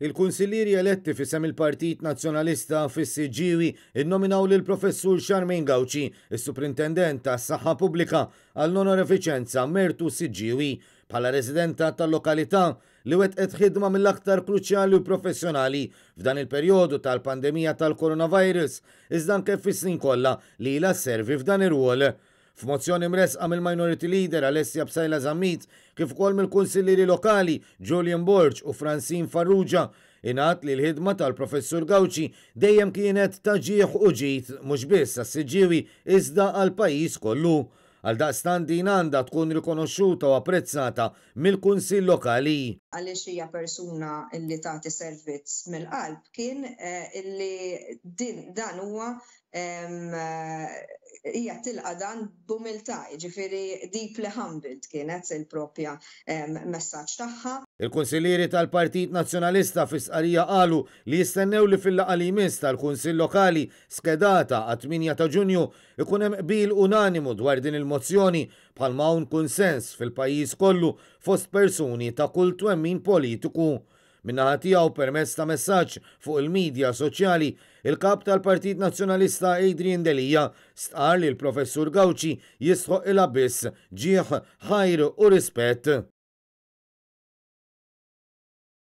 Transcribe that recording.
Il-kunsillieri eletti fisem il-Partit Nazzjonalista fis-Siġġiewi innominaw lil professur Charmaine Gawci, is-Superintendent tas-Saħħa Pubblika għall-onorefiċenza Mertu Siġġiewi bħala residenta tal-lokalità li wettqet ħidma mill-aktar kruċjali u professjonali f'dan il-perjodu tal-pandemija tal-coronavirus iżda anke fis-snin kollha li ilha sservi f'dan ir-rwol. F'mozzjoni mresqa mill-Minority Leader Alessia Bsajla Zammit kif ukoll mill-kunsillieri lokali Julian Borg u Francine Farrugia ingħad li l-ħidma tal-Professur Gawci dejjem kienet ta' ġieħ u ġid mhux biss għas-Siġġiewi iżda għall-pajjiż kollu. Għaldaqstant din għandha tkun rikonoxxuta u apprezzata mill-Kunsill Lokali. Għaliex hija persuna li tagħti servizz mill-qalb kien li dan huwa hija tilqa' dan b'umiltà, jiġifieri deeply humbled kienet il-proprja messaġġ tagħha. Il-kunsillieri tal-Partit Nazzjonalista fi sqarrija qalu li jistennew li fil-laqgħa li jmiss tal-Kunsill Lokali skedata għat-8 ta' Ġunju ikun hemm qbil unanimu dwar din il-mozzjoni bħalma hawn kunsens fil-pajjiż kollu fost persuni ta' kull twemmin politiku. Min-naħa tiegħu permezz ta' messaġġ fuq il-midja soċjali, il-kap tal-Partit Nazzjonalista Adrian Delija stqar li l-Professur Gawci jistħoq ilha biss ġieħ, ħajr u rispett.